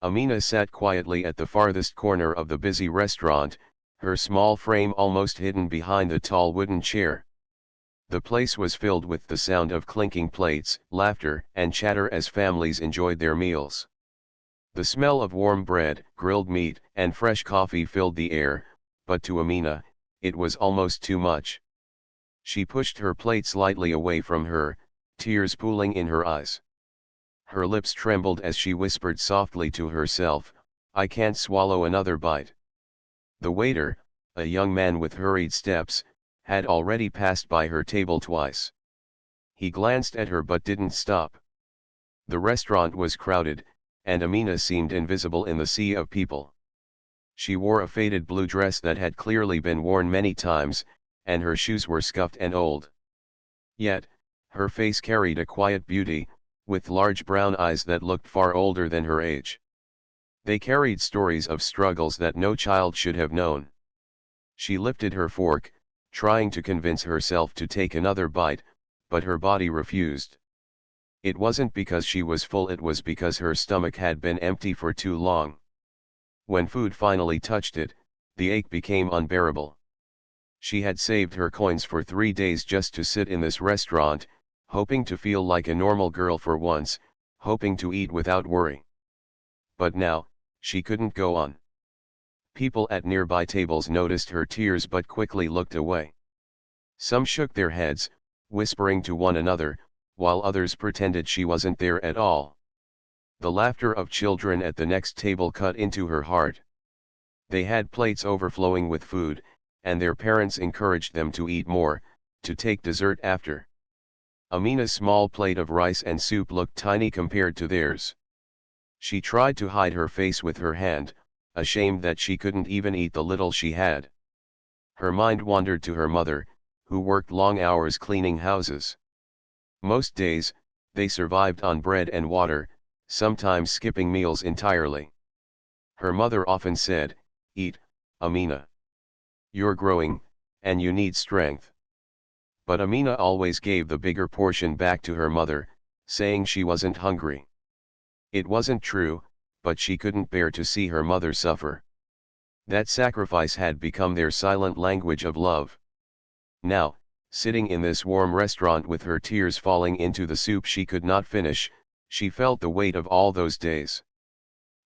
Amina sat quietly at the farthest corner of the busy restaurant, her small frame almost hidden behind the tall wooden chair. The place was filled with the sound of clinking plates, laughter, and chatter as families enjoyed their meals. The smell of warm bread, grilled meat, and fresh coffee filled the air, but to Amina, it was almost too much. She pushed her plate slightly away from her, tears pooling in her eyes. Her lips trembled as she whispered softly to herself, "I can't swallow another bite." The waiter, a young man with hurried steps, had already passed by her table twice. He glanced at her but didn't stop. The restaurant was crowded, and Amina seemed invisible in the sea of people. She wore a faded blue dress that had clearly been worn many times, and her shoes were scuffed and old. Yet, her face carried a quiet beauty, with large brown eyes that looked far older than her age. They carried stories of struggles that no child should have known. She lifted her fork, trying to convince herself to take another bite, but her body refused. It wasn't because she was full, it was because her stomach had been empty for too long. When food finally touched it, the ache became unbearable. She had saved her coins for 3 days just to sit in this restaurant, hoping to feel like a normal girl for once, hoping to eat without worry. But now, she couldn't go on. People at nearby tables noticed her tears but quickly looked away. Some shook their heads, whispering to one another, while others pretended she wasn't there at all. The laughter of children at the next table cut into her heart. They had plates overflowing with food, and their parents encouraged them to eat more, to take dessert after. Amina's small plate of rice and soup looked tiny compared to theirs. She tried to hide her face with her hand, ashamed that she couldn't even eat the little she had. Her mind wandered to her mother, who worked long hours cleaning houses. Most days, they survived on bread and water, sometimes skipping meals entirely. Her mother often said, "Eat, Amina. You're growing, and you need strength." But Amina always gave the bigger portion back to her mother, saying she wasn't hungry. It wasn't true, but she couldn't bear to see her mother suffer. That sacrifice had become their silent language of love. Now, sitting in this warm restaurant with her tears falling into the soup she could not finish, she felt the weight of all those days.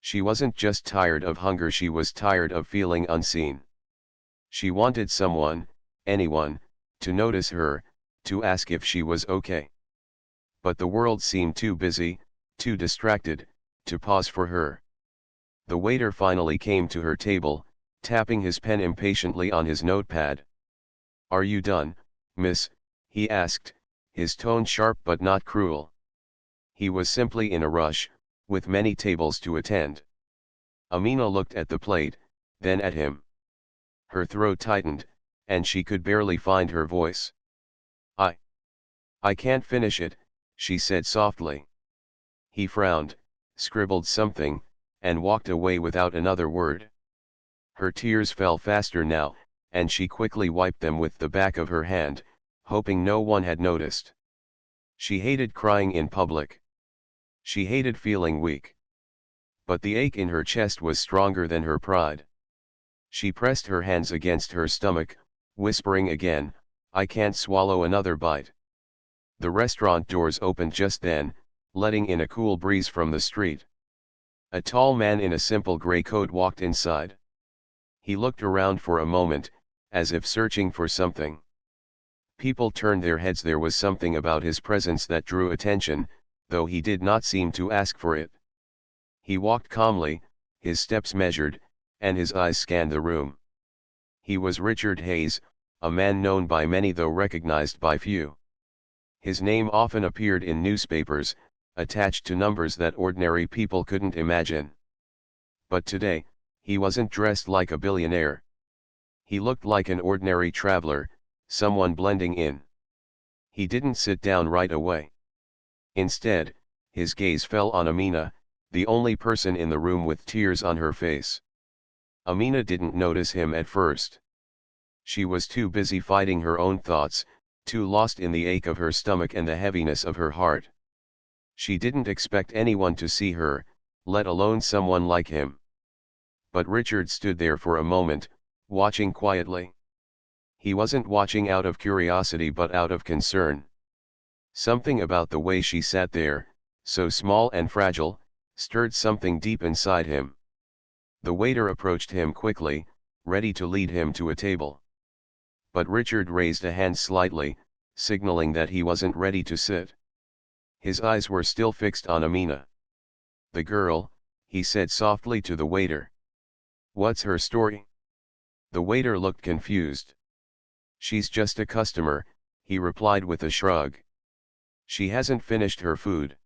She wasn't just tired of hunger, she was tired of feeling unseen. She wanted someone, anyone, to notice her, to ask if she was okay. But the world seemed too busy, too distracted, to pause for her. The waiter finally came to her table, tapping his pen impatiently on his notepad. "Are you done, miss?" he asked, his tone sharp but not cruel. He was simply in a rush, with many tables to attend. Amina looked at the plate, then at him. Her throat tightened, and she could barely find her voice. I can't finish it," she said softly. He frowned, scribbled something, and walked away without another word. Her tears fell faster now, and she quickly wiped them with the back of her hand, hoping no one had noticed. She hated crying in public. She hated feeling weak. But the ache in her chest was stronger than her pride. She pressed her hands against her stomach, whispering again, "I can't swallow another bite." The restaurant doors opened just then, letting in a cool breeze from the street. A tall man in a simple gray coat walked inside. He looked around for a moment, as if searching for something. People turned their heads. There was something about his presence that drew attention, though he did not seem to ask for it. He walked calmly, his steps measured, and his eyes scanned the room. He was Richard Hayes, a man known by many though recognized by few. His name often appeared in newspapers, attached to numbers that ordinary people couldn't imagine. But today, he wasn't dressed like a billionaire. He looked like an ordinary traveler, someone blending in. He didn't sit down right away. Instead, his gaze fell on Amina, the only person in the room with tears on her face. Amina didn't notice him at first. She was too busy fighting her own thoughts, too lost in the ache of her stomach and the heaviness of her heart. She didn't expect anyone to see her, let alone someone like him. But Richard stood there for a moment, watching quietly. He wasn't watching out of curiosity but out of concern. Something about the way she sat there, so small and fragile, stirred something deep inside him. The waiter approached him quickly, ready to lead him to a table. But Richard raised a hand slightly, signaling that he wasn't ready to sit. His eyes were still fixed on Amina. "The girl," he said softly to the waiter. "What's her story?" The waiter looked confused. "She's just a customer," he replied with a shrug. "She hasn't finished her food."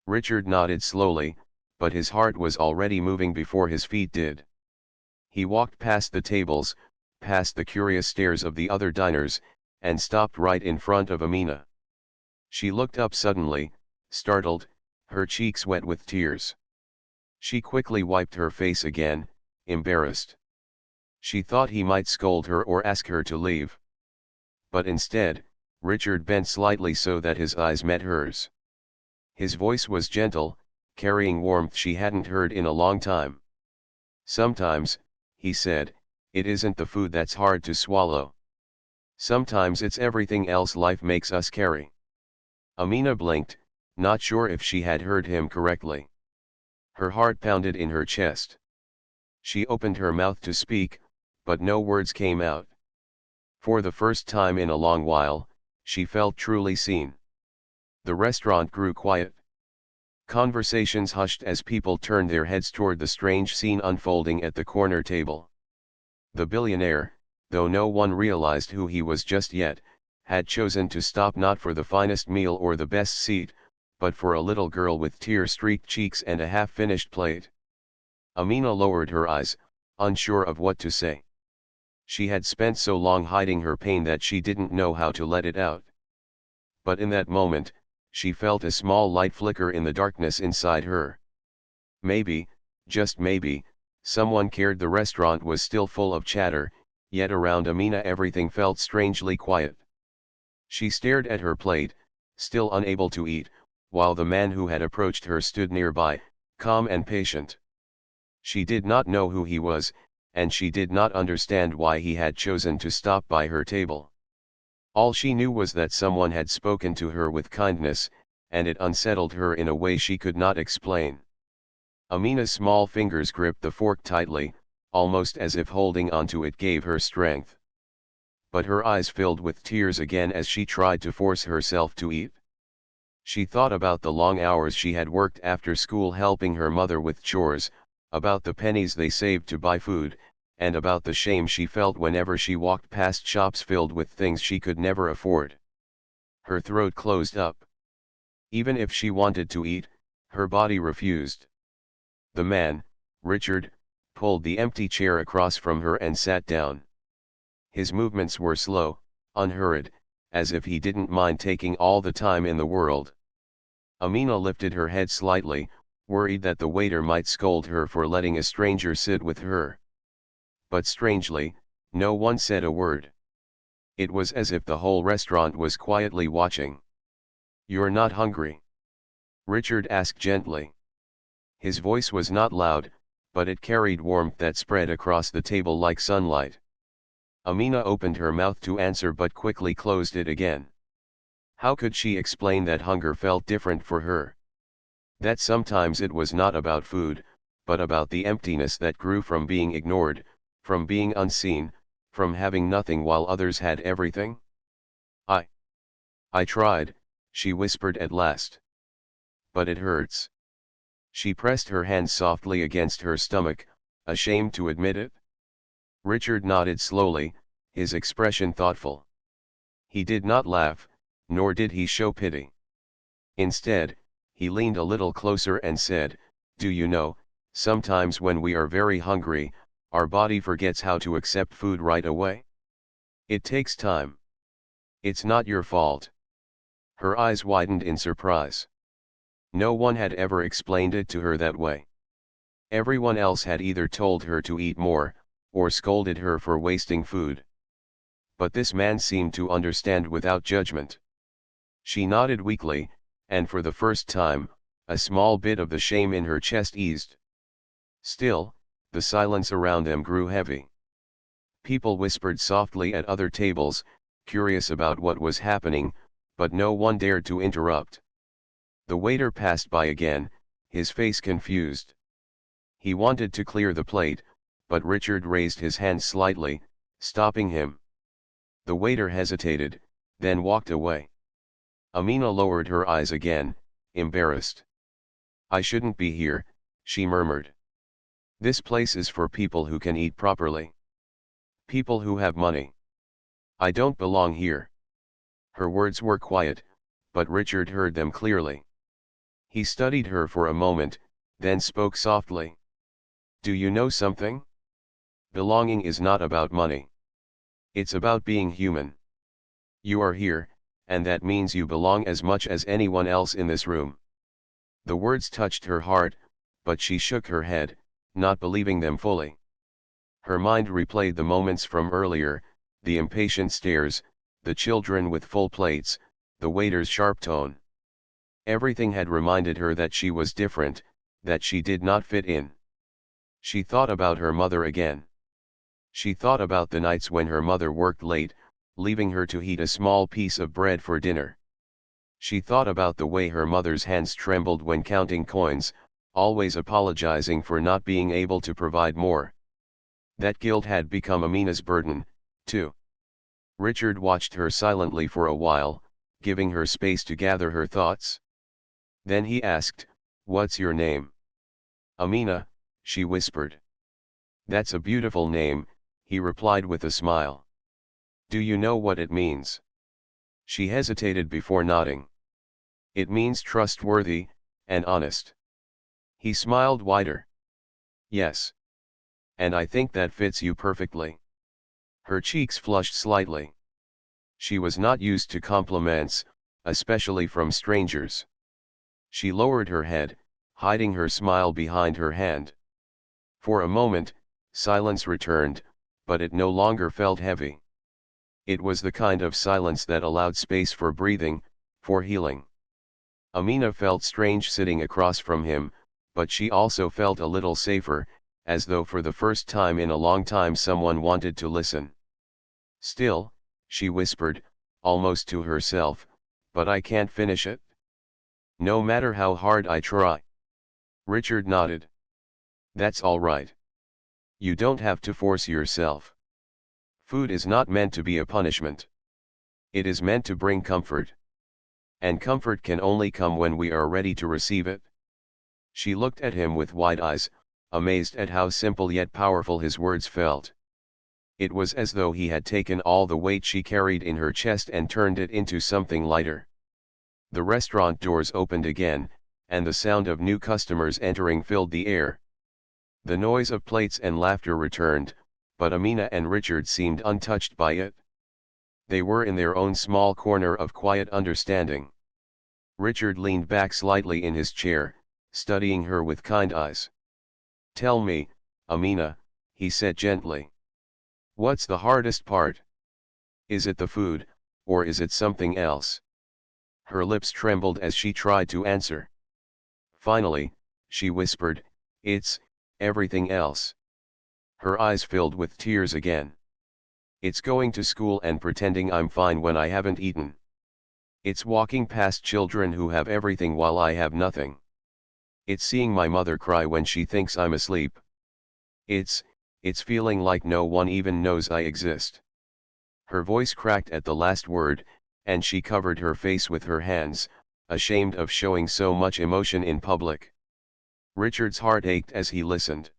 Richard nodded slowly, but his heart was already moving before his feet did. He walked past the tables, past the curious stares of the other diners, and stopped right in front of Amina. She looked up suddenly, startled, her cheeks wet with tears. She quickly wiped her face again, embarrassed. She thought he might scold her or ask her to leave. But instead, Richard bent slightly so that his eyes met hers. His voice was gentle, carrying warmth she hadn't heard in a long time. "Sometimes," he said, "it isn't the food that's hard to swallow. Sometimes it's everything else life makes us carry." Amina blinked, not sure if she had heard him correctly. Her heart pounded in her chest. She opened her mouth to speak, but no words came out. For the first time in a long while, she felt truly seen. The restaurant grew quiet. Conversations hushed as people turned their heads toward the strange scene unfolding at the corner table. The billionaire, though no one realized who he was just yet, had chosen to stop not for the finest meal or the best seat, but for a little girl with tear-streaked cheeks and a half-finished plate. Amina lowered her eyes, unsure of what to say. She had spent so long hiding her pain that she didn't know how to let it out. But in that moment, she felt a small light flicker in the darkness inside her. Maybe, just maybe, someone cared. The restaurant was still full of chatter, yet around Amina everything felt strangely quiet. She stared at her plate, still unable to eat, while the man who had approached her stood nearby, calm and patient. She did not know who he was, and she did not understand why he had chosen to stop by her table. All she knew was that someone had spoken to her with kindness, and it unsettled her in a way she could not explain. Amina's small fingers gripped the fork tightly, almost as if holding onto it gave her strength. But her eyes filled with tears again as she tried to force herself to eat. She thought about the long hours she had worked after school helping her mother with chores, about the pennies they saved to buy food, and about the shame she felt whenever she walked past shops filled with things she could never afford. Her throat closed up. Even if she wanted to eat, her body refused. The man, Richard, pulled the empty chair across from her and sat down. His movements were slow, unhurried, as if he didn't mind taking all the time in the world. Amina lifted her head slightly, worried that the waiter might scold her for letting a stranger sit with her. But strangely, no one said a word. It was as if the whole restaurant was quietly watching. "You're not hungry?" Richard asked gently. His voice was not loud, but it carried warmth that spread across the table like sunlight. Amina opened her mouth to answer but quickly closed it again. How could she explain that hunger felt different for her? That sometimes it was not about food, but about the emptiness that grew from being ignored, from being unseen, from having nothing while others had everything? I tried," she whispered at last. "But it hurts." She pressed her hand softly against her stomach, ashamed to admit it. Richard nodded slowly, his expression thoughtful. He did not laugh, nor did he show pity. Instead, he leaned a little closer and said, "Do you know, sometimes when we are very hungry, our body forgets how to accept food right away? It takes time. It's not your fault." Her eyes widened in surprise. No one had ever explained it to her that way. Everyone else had either told her to eat more, or scolded her for wasting food. But this man seemed to understand without judgment. She nodded weakly, and for the first time, A small bit of the shame in her chest eased. Still, the silence around them grew heavy. People whispered softly at other tables, curious about what was happening, but no one dared to interrupt. The waiter passed by again, his face confused. He wanted to clear the plate, but Richard raised his hand slightly, stopping him. The waiter hesitated, then walked away. Amina lowered her eyes again, embarrassed. "I shouldn't be here," she murmured. "This place is for people who can eat properly. People who have money. I don't belong here." Her words were quiet, but Richard heard them clearly. He studied her for a moment, then spoke softly. "Do you know something? Belonging is not about money. It's about being human. You are here, and that means you belong as much as anyone else in this room." The words touched her heart, but she shook her head, not believing them fully. Her mind replayed the moments from earlier, the impatient stares, the children with full plates, the waiter's sharp tone. Everything had reminded her that she was different, that she did not fit in. She thought about her mother again. She thought about the nights when her mother worked late, leaving her to heat a small piece of bread for dinner. She thought about the way her mother's hands trembled when counting coins, always apologizing for not being able to provide more. That guilt had become Amina's burden, too. Richard watched her silently for a while, giving her space to gather her thoughts. Then he asked, "What's your name?" "Amina," she whispered. "That's a beautiful name," he replied with a smile. "Do you know what it means?" She hesitated before nodding. "It means trustworthy, and honest." He smiled wider. "Yes. And I think that fits you perfectly." Her cheeks flushed slightly. She was not used to compliments, especially from strangers. She lowered her head, hiding her smile behind her hand. For a moment, silence returned, but it no longer felt heavy. It was the kind of silence that allowed space for breathing, for healing. Amina felt strange sitting across from him, but she also felt a little safer, as though for the first time in a long time someone wanted to listen. "Still," she whispered, almost to herself, "but I can't finish it. No matter how hard I try." Richard nodded. "That's all right. You don't have to force yourself. Food is not meant to be a punishment. It is meant to bring comfort. And comfort can only come when we are ready to receive it." She looked at him with wide eyes, amazed at how simple yet powerful his words felt. It was as though he had taken all the weight she carried in her chest and turned it into something lighter. The restaurant doors opened again, and the sound of new customers entering filled the air. The noise of plates and laughter returned, but Amina and Richard seemed untouched by it. They were in their own small corner of quiet understanding. Richard leaned back slightly in his chair, studying her with kind eyes. "Tell me, Amina," he said gently. "What's the hardest part? Is it the food, or is it something else?" Her lips trembled as she tried to answer. Finally, she whispered, "It's everything else." Her eyes filled with tears again. "It's going to school and pretending I'm fine when I haven't eaten. It's walking past children who have everything while I have nothing. It's seeing my mother cry when she thinks I'm asleep. It's feeling like no one even knows I exist." Her voice cracked at the last word, and she covered her face with her hands, ashamed of showing so much emotion in public. Richard's heart ached as he listened.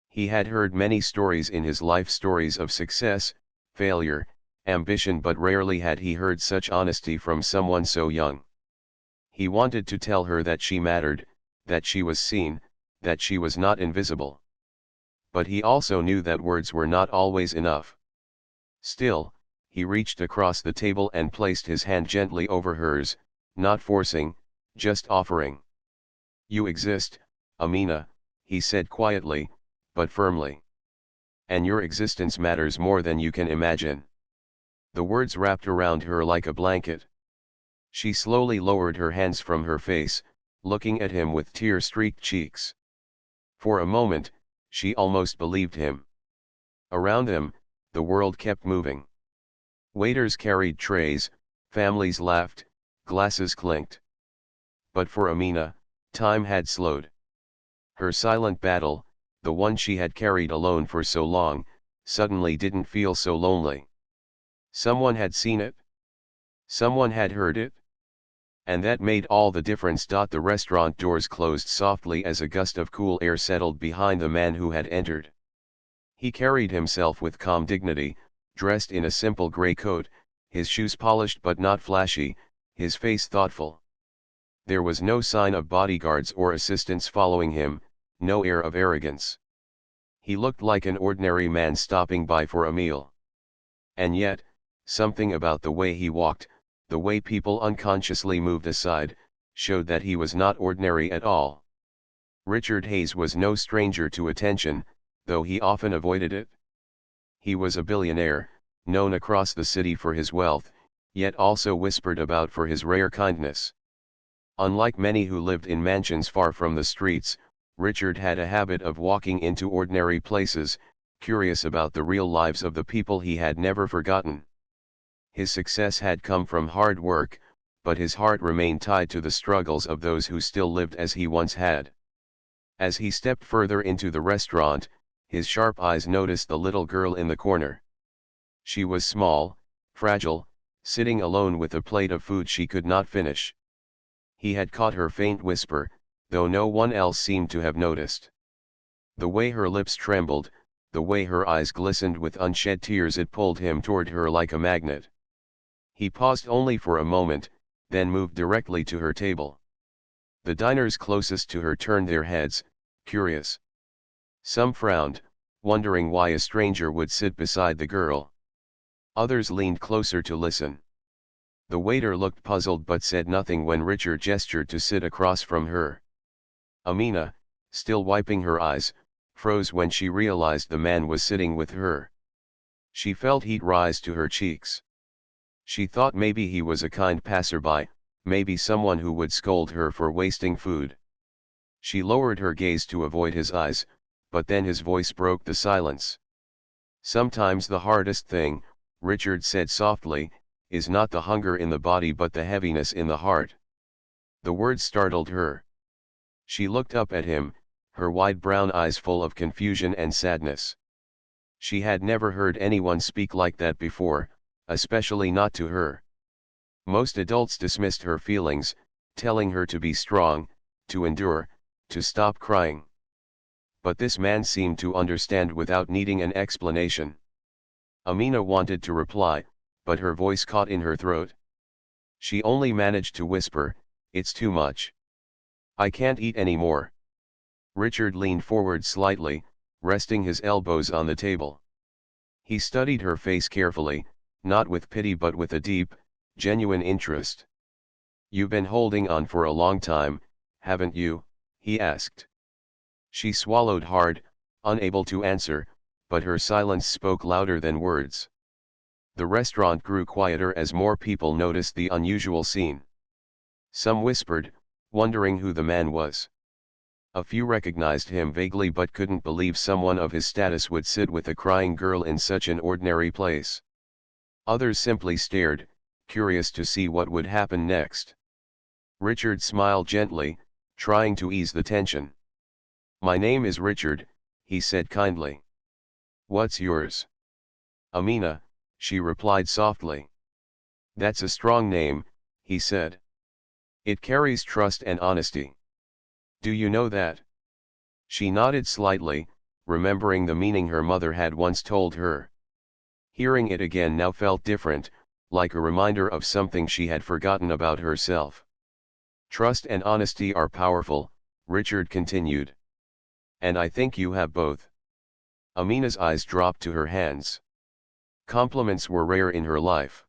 He had heard many stories in his life, stories of success, failure, ambition, but rarely had he heard such honesty from someone so young. He wanted to tell her that she mattered, that she was seen, that she was not invisible. But he also knew that words were not always enough. Still, he reached across the table and placed his hand gently over hers, not forcing, just offering. "You exist, Amina," he said quietly, but firmly. "And your existence matters more than you can imagine." The words wrapped around her like a blanket. She slowly lowered her hands from her face, looking at him with tear-streaked cheeks. For a moment, she almost believed him. Around them, the world kept moving. Waiters carried trays, families laughed, glasses clinked. But for Amina, time had slowed. Her silent battle, the one she had carried alone for so long, suddenly didn't feel so lonely. Someone had seen it. Someone had heard it. And that made all the difference. The restaurant doors closed softly as a gust of cool air settled behind the man who had entered. He carried himself with calm dignity, dressed in a simple gray coat, his shoes polished but not flashy, his face thoughtful. There was no sign of bodyguards or assistants following him, no air of arrogance. He looked like an ordinary man stopping by for a meal. And yet, something about the way he walked, the way people unconsciously moved aside, showed that he was not ordinary at all. Richard Hayes was no stranger to attention, though he often avoided it. He was a billionaire, known across the city for his wealth, yet also whispered about for his rare kindness. Unlike many who lived in mansions far from the streets, Richard had a habit of walking into ordinary places, curious about the real lives of the people he had never forgotten. His success had come from hard work, but his heart remained tied to the struggles of those who still lived as he once had. As he stepped further into the restaurant, his sharp eyes noticed the little girl in the corner. She was small, fragile, sitting alone with a plate of food she could not finish. He had caught her faint whisper, though no one else seemed to have noticed. The way her lips trembled, the way her eyes glistened with unshed tears, it pulled him toward her like a magnet. He paused only for a moment, then moved directly to her table. The diners closest to her turned their heads, curious. Some frowned, wondering why a stranger would sit beside the girl. Others leaned closer to listen. The waiter looked puzzled but said nothing when Richard gestured to sit across from her. Amina, still wiping her eyes, froze when she realized the man was sitting with her. She felt heat rise to her cheeks. She thought maybe he was a kind passerby, maybe someone who would scold her for wasting food. She lowered her gaze to avoid his eyes, but then his voice broke the silence. "Sometimes the hardest thing," Richard said softly, "is not the hunger in the body but the heaviness in the heart." The words startled her. She looked up at him, her wide brown eyes full of confusion and sadness. She had never heard anyone speak like that before, especially not to her. Most adults dismissed her feelings, telling her to be strong, to endure, to stop crying. But this man seemed to understand without needing an explanation. Amina wanted to reply, but her voice caught in her throat. She only managed to whisper, "It's too much. I can't eat any more." Richard leaned forward slightly, resting his elbows on the table. He studied her face carefully, not with pity but with a deep, genuine interest. "You've been holding on for a long time, haven't you?" he asked. She swallowed hard, unable to answer, but her silence spoke louder than words. The restaurant grew quieter as more people noticed the unusual scene. Some whispered, wondering who the man was. A few recognized him vaguely but couldn't believe someone of his status would sit with a crying girl in such an ordinary place. Others simply stared, curious to see what would happen next. Richard smiled gently, trying to ease the tension. "My name is Richard," he said kindly. "What's yours?" "Amina," she replied softly. "That's a strong name," he said. "It carries trust and honesty. Do you know that?" She nodded slightly, remembering the meaning her mother had once told her. Hearing it again now felt different, like a reminder of something she had forgotten about herself. "Trust and honesty are powerful," Richard continued. "And I think you have both." Amina's eyes dropped to her hands. Compliments were rare in her life.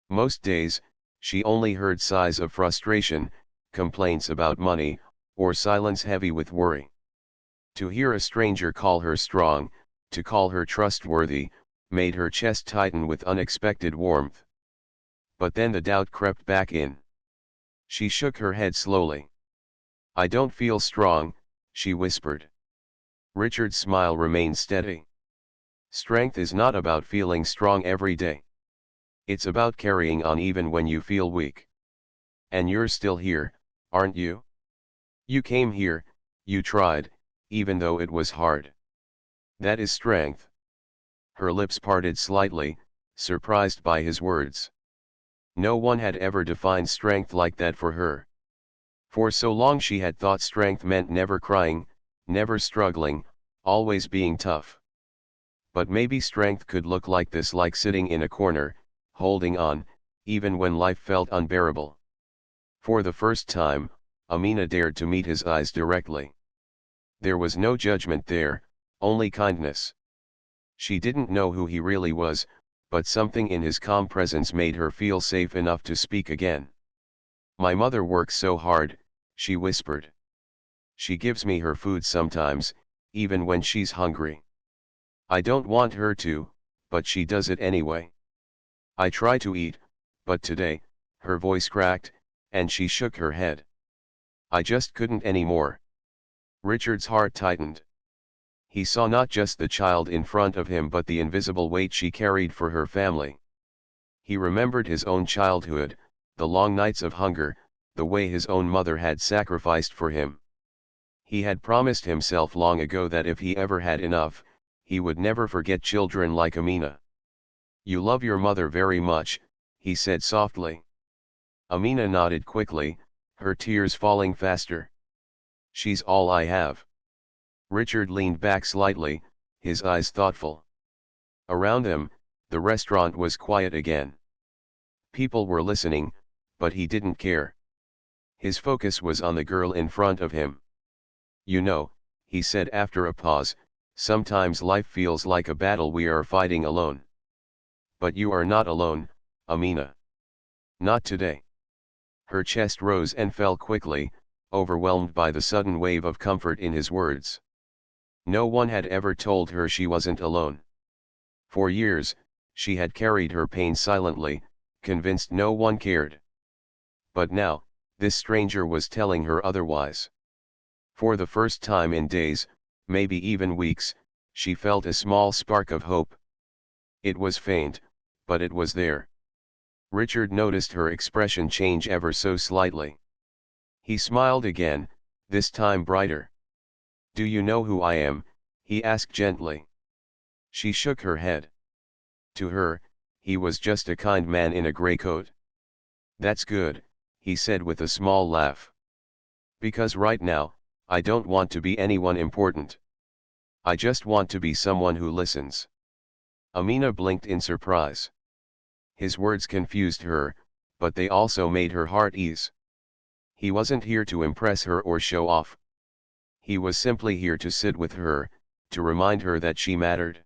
Most days, she only heard sighs of frustration, complaints about money, or silence heavy with worry. To hear a stranger call her strong, to call her trustworthy, made her chest tighten with unexpected warmth. But then the doubt crept back in. She shook her head slowly. I don't feel strong, she whispered. Richard's smile remained steady. Strength is not about feeling strong every day. It's about carrying on even when you feel weak. And you're still here, aren't you? You came here, you tried, even though it was hard. That is strength. Her lips parted slightly, surprised by his words. No one had ever defined strength like that for her. For so long she had thought strength meant never crying, never struggling, always being tough. But maybe strength could look like this, like sitting in a corner, holding on, even when life felt unbearable. For the first time, Amina dared to meet his eyes directly. There was no judgment there, only kindness. She didn't know who he really was, but something in his calm presence made her feel safe enough to speak again. My mother works so hard, she whispered. She gives me her food sometimes, even when she's hungry. I don't want her to, but she does it anyway. I try to eat, but today, her voice cracked, and she shook her head. I just couldn't anymore. Richard's heart tightened. He saw not just the child in front of him but the invisible weight she carried for her family. He remembered his own childhood, the long nights of hunger, the way his own mother had sacrificed for him. He had promised himself long ago that if he ever had enough, he would never forget children like Amina. You love your mother very much, he said softly. Amina nodded quickly, her tears falling faster. She's all I have. Richard leaned back slightly, his eyes thoughtful. Around them, the restaurant was quiet again. People were listening, but he didn't care. His focus was on the girl in front of him. You know, he said after a pause, sometimes life feels like a battle we are fighting alone. But you are not alone, Amina. Not today. Her chest rose and fell quickly, overwhelmed by the sudden wave of comfort in his words. No one had ever told her she wasn't alone. For years, she had carried her pain silently, convinced no one cared. But now, this stranger was telling her otherwise. For the first time in days, maybe even weeks, she felt a small spark of hope. It was faint, but it was there. Richard noticed her expression change ever so slightly. He smiled again, this time brighter. Do you know who I am? He asked gently. She shook her head. To her, he was just a kind man in a gray coat. That's good, he said with a small laugh. Because right now, I don't want to be anyone important. I just want to be someone who listens. Amina blinked in surprise. His words confused her, but they also made her heart ease. He wasn't here to impress her or show off. He was simply here to sit with her, to remind her that she mattered.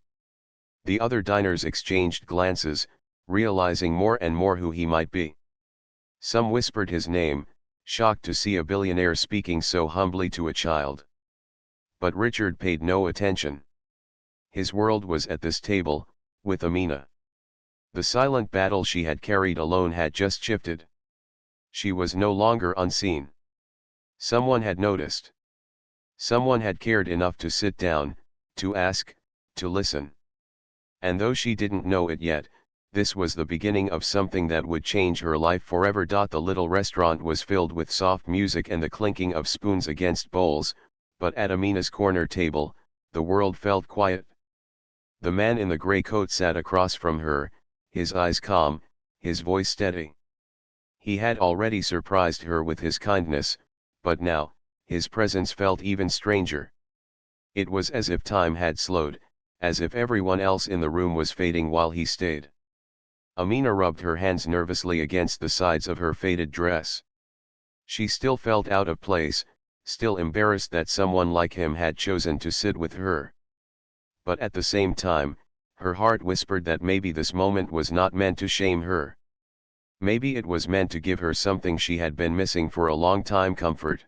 The other diners exchanged glances, realizing more and more who he might be. Some whispered his name, shocked to see a billionaire speaking so humbly to a child. But Richard paid no attention. His world was at this table, with Amina. The silent battle she had carried alone had just shifted. She was no longer unseen. Someone had noticed. Someone had cared enough to sit down, to ask, to listen. And though she didn't know it yet, this was the beginning of something that would change her life forever. The little restaurant was filled with soft music and the clinking of spoons against bowls, but at Amina's corner table, the world felt quiet. The man in the gray coat sat across from her, his eyes calm, his voice steady. He had already surprised her with his kindness, but now, his presence felt even stranger. It was as if time had slowed, as if everyone else in the room was fading while he stayed. Amina rubbed her hands nervously against the sides of her faded dress. She still felt out of place, still embarrassed that someone like him had chosen to sit with her. But at the same time, her heart whispered that maybe this moment was not meant to shame her. Maybe it was meant to give her something she had been missing for a long time: comfort.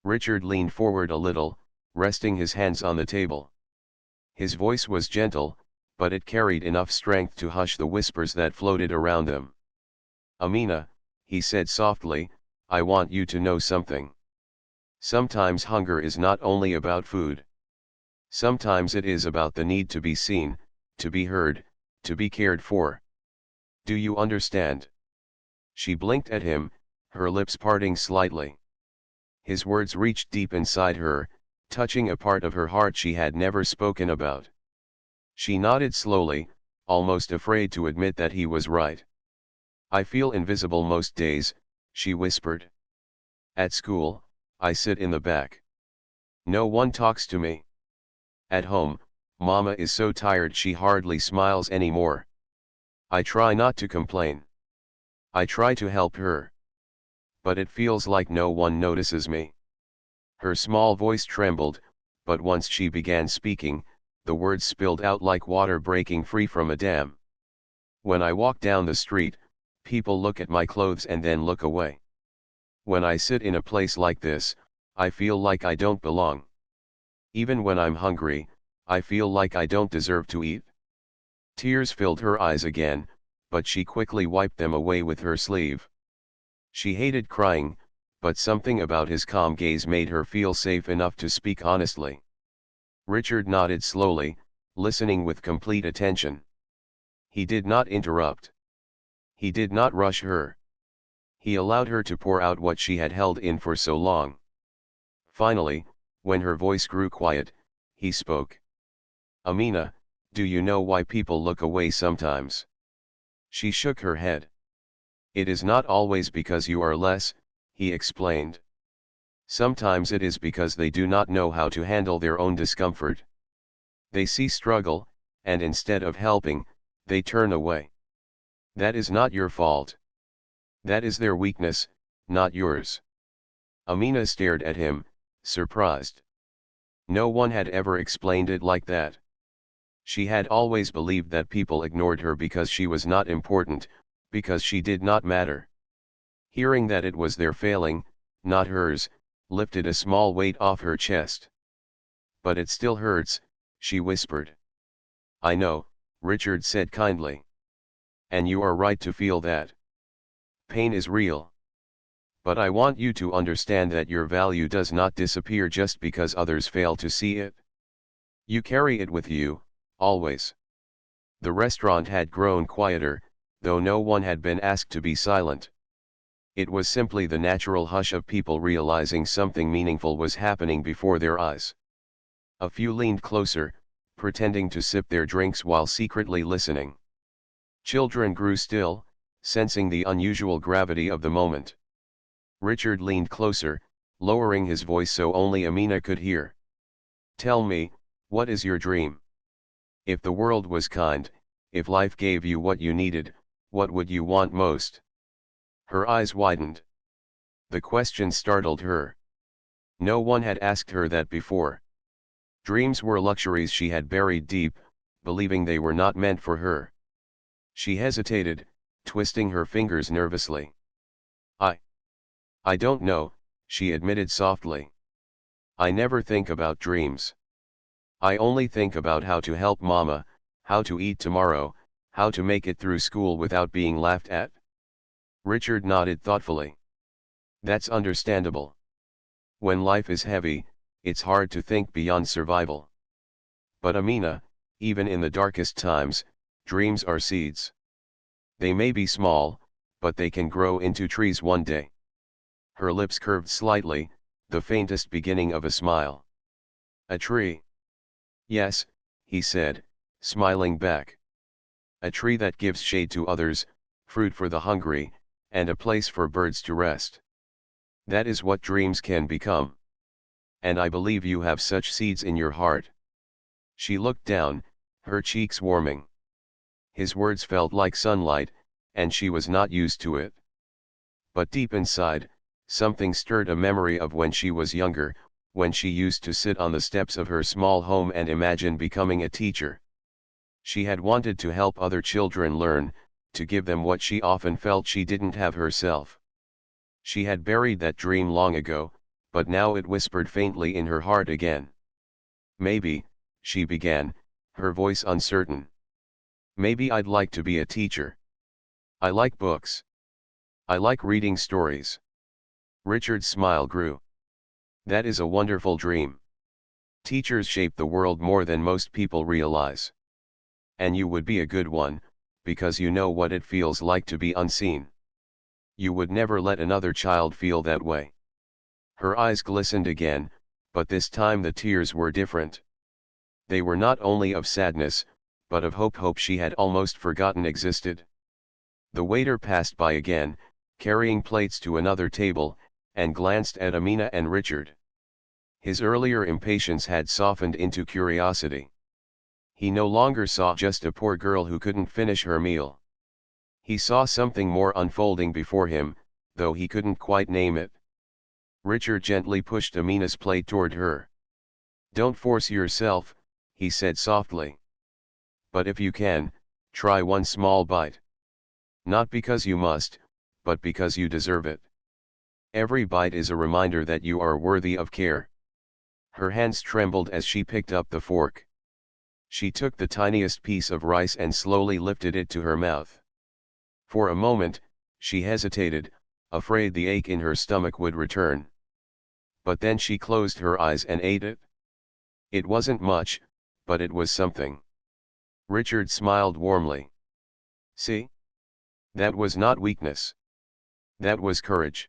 Richard leaned forward a little, resting his hands on the table. His voice was gentle, but it carried enough strength to hush the whispers that floated around them. Amina, he said softly, I want you to know something. Sometimes hunger is not only about food. Sometimes it is about the need to be seen, to be heard, to be cared for. Do you understand? She blinked at him, her lips parting slightly. His words reached deep inside her, touching a part of her heart she had never spoken about. She nodded slowly, almost afraid to admit that he was right. I feel invisible most days, she whispered. At school, I sit in the back. No one talks to me. At home, Mama is so tired she hardly smiles anymore. I try not to complain. I try to help her. But it feels like no one notices me. Her small voice trembled, but once she began speaking, the words spilled out like water breaking free from a dam. When I walk down the street, people look at my clothes and then look away. When I sit in a place like this, I feel like I don't belong. Even when I'm hungry, I feel like I don't deserve to eat. Tears filled her eyes again, but she quickly wiped them away with her sleeve. She hated crying, but something about his calm gaze made her feel safe enough to speak honestly. Richard nodded slowly, listening with complete attention. He did not interrupt. He did not rush her. He allowed her to pour out what she had held in for so long. Finally, when her voice grew quiet, he spoke. Amina, do you know why people look away sometimes? She shook her head. It is not always because you are less, he explained. Sometimes it is because they do not know how to handle their own discomfort. They see struggle, and instead of helping, they turn away. That is not your fault. That is their weakness, not yours. Amina stared at him, surprised. No one had ever explained it like that. She had always believed that people ignored her because she was not important, because she did not matter. Hearing that it was their failing, not hers, lifted a small weight off her chest. But it still hurts, she whispered. I know, Richard said kindly. And you are right to feel that. Pain is real. But I want you to understand that your value does not disappear just because others fail to see it. You carry it with you, always. The restaurant had grown quieter, though no one had been asked to be silent. It was simply the natural hush of people realizing something meaningful was happening before their eyes. A few leaned closer, pretending to sip their drinks while secretly listening. Children grew still, sensing the unusual gravity of the moment. Richard leaned closer, lowering his voice so only Amina could hear. Tell me, what is your dream? If the world was kind, if life gave you what you needed, what would you want most? Her eyes widened. The question startled her. No one had asked her that before. Dreams were luxuries she had buried deep, believing they were not meant for her. She hesitated, twisting her fingers nervously. I don't know, she admitted softly. I never think about dreams. I only think about how to help Mama, how to eat tomorrow, how to make it through school without being laughed at. Richard nodded thoughtfully. That's understandable. When life is heavy, it's hard to think beyond survival. But Amina, even in the darkest times, dreams are seeds. They may be small, but they can grow into trees one day. Her lips curved slightly, the faintest beginning of a smile. A tree. Yes, he said, smiling back. A tree that gives shade to others, fruit for the hungry, and a place for birds to rest. That is what dreams can become. And I believe you have such seeds in your heart. She looked down, her cheeks warming. His words felt like sunlight, and she was not used to it. But deep inside, something stirred a memory of when she was younger, when she used to sit on the steps of her small home and imagine becoming a teacher. She had wanted to help other children learn, to give them what she often felt she didn't have herself. She had buried that dream long ago, but now it whispered faintly in her heart again. Maybe, she began, her voice uncertain. Maybe I'd like to be a teacher. I like books. I like reading stories. Richard's smile grew. That is a wonderful dream. Teachers shape the world more than most people realize. And you would be a good one, because you know what it feels like to be unseen. You would never let another child feel that way. Her eyes glistened again, but this time the tears were different. They were not only of sadness, but of hope she had almost forgotten existed. The waiter passed by again, carrying plates to another table, and glanced at Amina and Richard. His earlier impatience had softened into curiosity. He no longer saw just a poor girl who couldn't finish her meal. He saw something more unfolding before him, though he couldn't quite name it. Richard gently pushed Amina's plate toward her. "Don't force yourself," he said softly. "But if you can, try one small bite. Not because you must, but because you deserve it. Every bite is a reminder that you are worthy of care." Her hands trembled as she picked up the fork. She took the tiniest piece of rice and slowly lifted it to her mouth. For a moment, she hesitated, afraid the ache in her stomach would return. But then she closed her eyes and ate it. It wasn't much, but it was something. Richard smiled warmly. "See? That was not weakness. That was courage."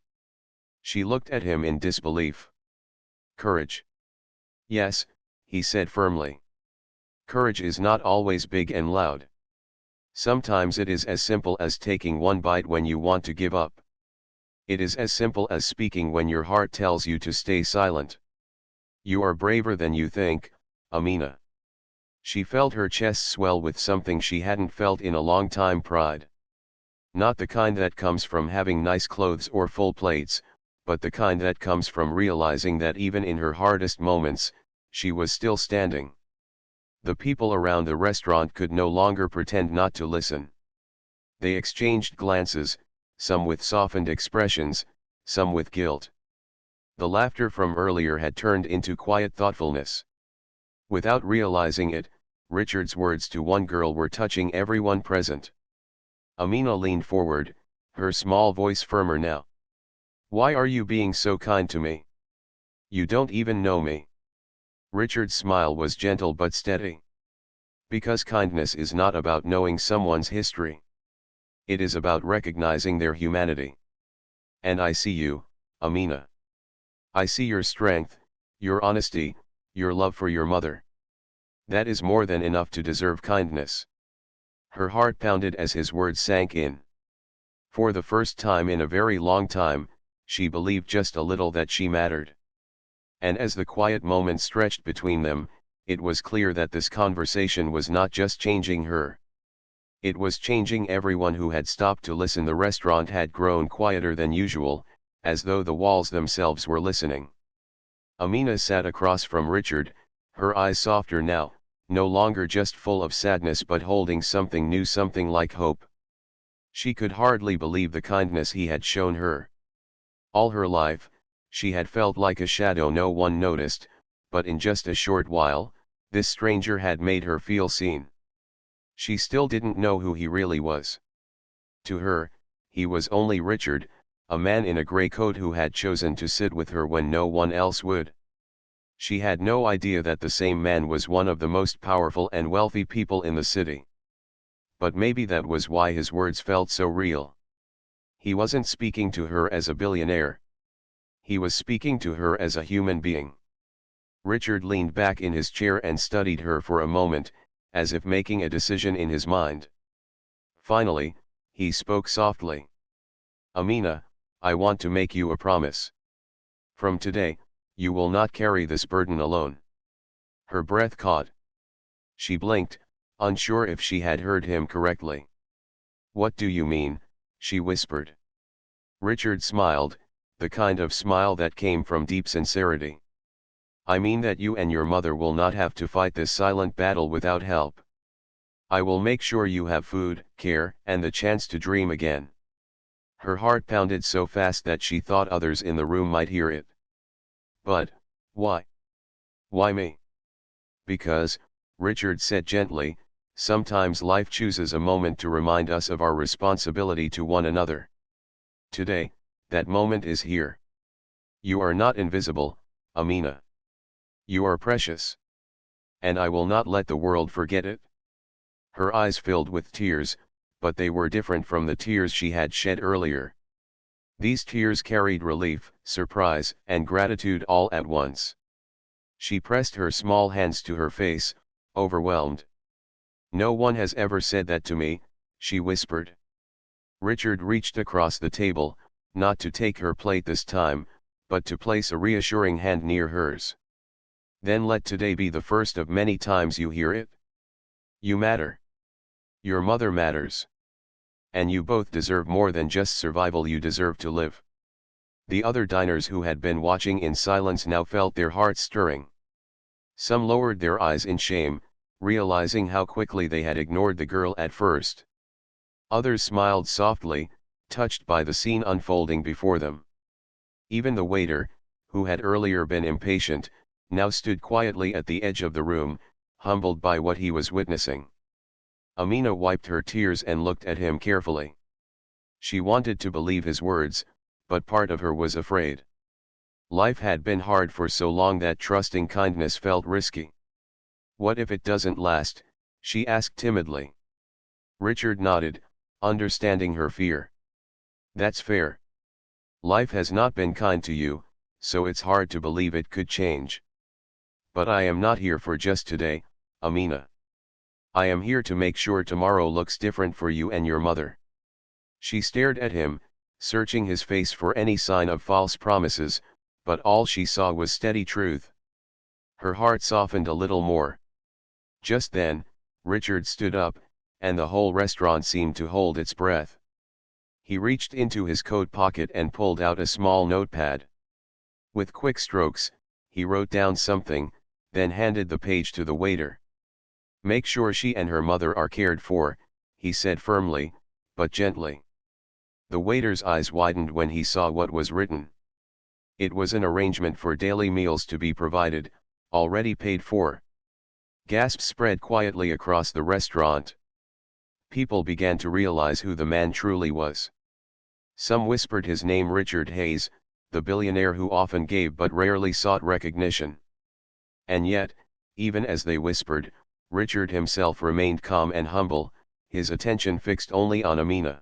She looked at him in disbelief. "Courage?" "Yes," he said firmly. "Courage is not always big and loud. Sometimes it is as simple as taking one bite when you want to give up. It is as simple as speaking when your heart tells you to stay silent. You are braver than you think, Amina." She felt her chest swell with something she hadn't felt in a long time: pride. Not the kind that comes from having nice clothes or full plates, but the kind that comes from realizing that even in her hardest moments, she was still standing. The people around the restaurant could no longer pretend not to listen. They exchanged glances, some with softened expressions, some with guilt. The laughter from earlier had turned into quiet thoughtfulness. Without realizing it, Richard's words to one girl were touching everyone present. Amina leaned forward, her small voice firmer now. "Why are you being so kind to me? You don't even know me." Richard's smile was gentle but steady. "Because kindness is not about knowing someone's history. It is about recognizing their humanity. And I see you, Amina. I see your strength, your honesty, your love for your mother. That is more than enough to deserve kindness." Her heart pounded as his words sank in. For the first time in a very long time, she believed just a little that she mattered. And as the quiet moments stretched between them, it was clear that this conversation was not just changing her. It was changing everyone who had stopped to listen. The restaurant had grown quieter than usual, as though the walls themselves were listening. Amina sat across from Richard, her eyes softer now, no longer just full of sadness but holding something new, something like hope. She could hardly believe the kindness he had shown her. All her life, she had felt like a shadow no one noticed, but in just a short while, this stranger had made her feel seen. She still didn't know who he really was. To her, he was only Richard, a man in a grey coat who had chosen to sit with her when no one else would. She had no idea that the same man was one of the most powerful and wealthy people in the city. But maybe that was why his words felt so real. He wasn't speaking to her as a billionaire. He was speaking to her as a human being. Richard leaned back in his chair and studied her for a moment, as if making a decision in his mind. Finally, he spoke softly. "Amina, I want to make you a promise. From today, you will not carry this burden alone." Her breath caught. She blinked, unsure if she had heard him correctly. "What do you mean?" she whispered. Richard smiled, the kind of smile that came from deep sincerity. "I mean that you and your mother will not have to fight this silent battle without help. I will make sure you have food, care, and the chance to dream again." Her heart pounded so fast that she thought others in the room might hear it. "But, why? Why me?" "Because," Richard said gently, "sometimes life chooses a moment to remind us of our responsibility to one another. Today, that moment is here. You are not invisible, Amina. You are precious. And I will not let the world forget it. Her eyes filled with tears, but they were different from the tears she had shed earlier. These tears carried relief, surprise, and gratitude all at once. She pressed her small hands to her face, overwhelmed. No one has ever said that to me, she whispered. Richard reached across the table, not to take her plate this time, but to place a reassuring hand near hers. Then let today be the first of many times you hear it. You matter. Your mother matters. And you both deserve more than just survival, you deserve to live. The other diners who had been watching in silence now felt their hearts stirring. Some lowered their eyes in shame, realizing how quickly they had ignored the girl at first. Others smiled softly, touched by the scene unfolding before them. Even the waiter, who had earlier been impatient, now stood quietly at the edge of the room, humbled by what he was witnessing. Amina wiped her tears and looked at him carefully. She wanted to believe his words, but part of her was afraid. Life had been hard for so long that trusting kindness felt risky. What if it doesn't last? She asked timidly. Richard nodded, understanding her fear. That's fair. Life has not been kind to you, so it's hard to believe it could change. But I am not here for just today, Amina. I am here to make sure tomorrow looks different for you and your mother. She stared at him, searching his face for any sign of false promises, but all she saw was steady truth. Her heart softened a little more. Just then, Richard stood up, and the whole restaurant seemed to hold its breath. He reached into his coat pocket and pulled out a small notepad. With quick strokes, he wrote down something, then handed the page to the waiter. Make sure she and her mother are cared for, he said firmly, but gently. The waiter's eyes widened when he saw what was written. It was an arrangement for daily meals to be provided, already paid for. Gasps spread quietly across the restaurant. People began to realize who the man truly was. Some whispered his name, Richard Hayes, the billionaire who often gave but rarely sought recognition. And yet, even as they whispered, Richard himself remained calm and humble, his attention fixed only on Amina.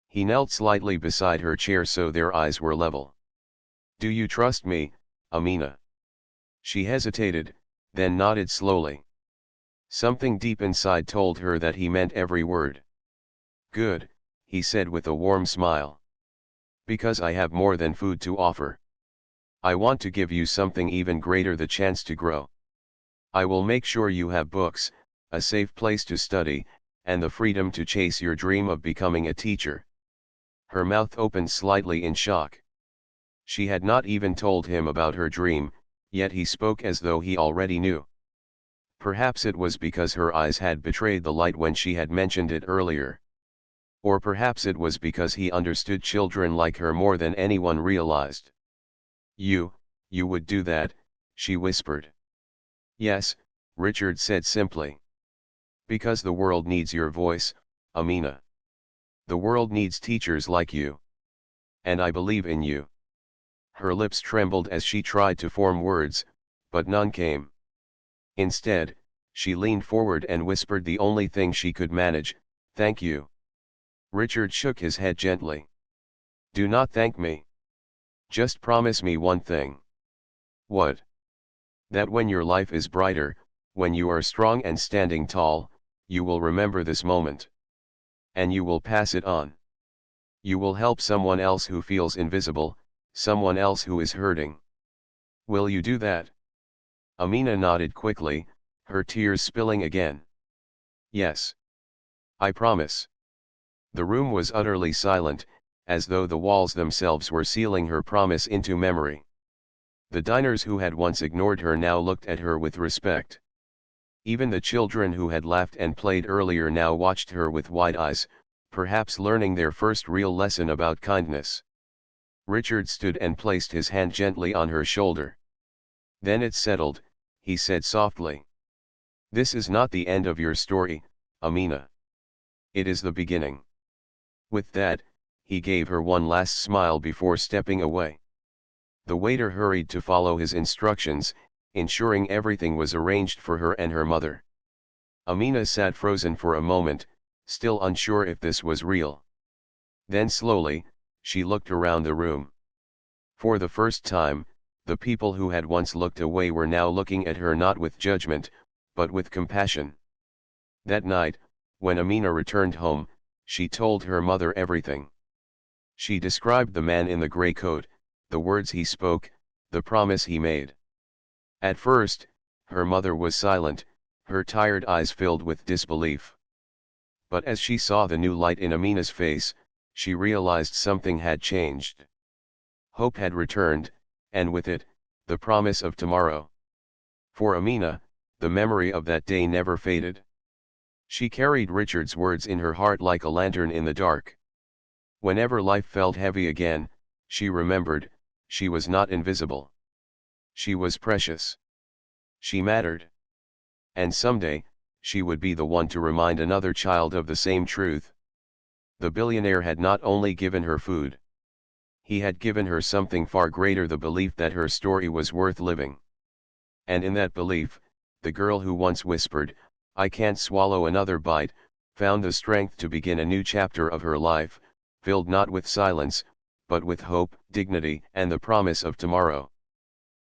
He knelt slightly beside her chair so their eyes were level. Do you trust me, Amina? She hesitated, then nodded slowly. Something deep inside told her that he meant every word. Good, he said with a warm smile. Because I have more than food to offer. I want to give you something even greater, the chance to grow. I will make sure you have books, a safe place to study, and the freedom to chase your dream of becoming a teacher. Her mouth opened slightly in shock. She had not even told him about her dream, yet he spoke as though he already knew. Perhaps it was because her eyes had betrayed the light when she had mentioned it earlier. Or perhaps it was because he understood children like her more than anyone realized. You would do that, she whispered. Yes, Richard said simply. Because the world needs your voice, Amina. The world needs teachers like you. And I believe in you. Her lips trembled as she tried to form words, but none came. Instead, she leaned forward and whispered the only thing she could manage, thank you. Richard shook his head gently. Do not thank me. Just promise me one thing. What? That when your life is brighter, when you are strong and standing tall, you will remember this moment. And you will pass it on. You will help someone else who feels invisible, someone else who is hurting. Will you do that? Amina nodded quickly, her tears spilling again. Yes. I promise. The room was utterly silent, as though the walls themselves were sealing her promise into memory. The diners who had once ignored her now looked at her with respect. Even the children who had laughed and played earlier now watched her with wide eyes, perhaps learning their first real lesson about kindness. Richard stood and placed his hand gently on her shoulder. Then it's settled, he said softly. This is not the end of your story, Amina. It is the beginning. With that, he gave her one last smile before stepping away. The waiter hurried to follow his instructions, ensuring everything was arranged for her and her mother. Amina sat frozen for a moment, still unsure if this was real. Then slowly, she looked around the room. For the first time, the people who had once looked away were now looking at her not with judgment, but with compassion. That night, when Amina returned home, she told her mother everything. She described the man in the grey coat, the words he spoke, the promise he made. At first, her mother was silent, her tired eyes filled with disbelief. But as she saw the new light in Amina's face, she realized something had changed. Hope had returned, and with it, the promise of tomorrow. For Amina, the memory of that day never faded. She carried Richard's words in her heart like a lantern in the dark. Whenever life felt heavy again, she remembered, she was not invisible. She was precious. She mattered. And someday, she would be the one to remind another child of the same truth. The billionaire had not only given her food. He had given her something far greater, the belief that her story was worth living. And in that belief, the girl who once whispered, "I can't swallow another bite," found the strength to begin a new chapter of her life, filled not with silence, but with hope, dignity, and the promise of tomorrow.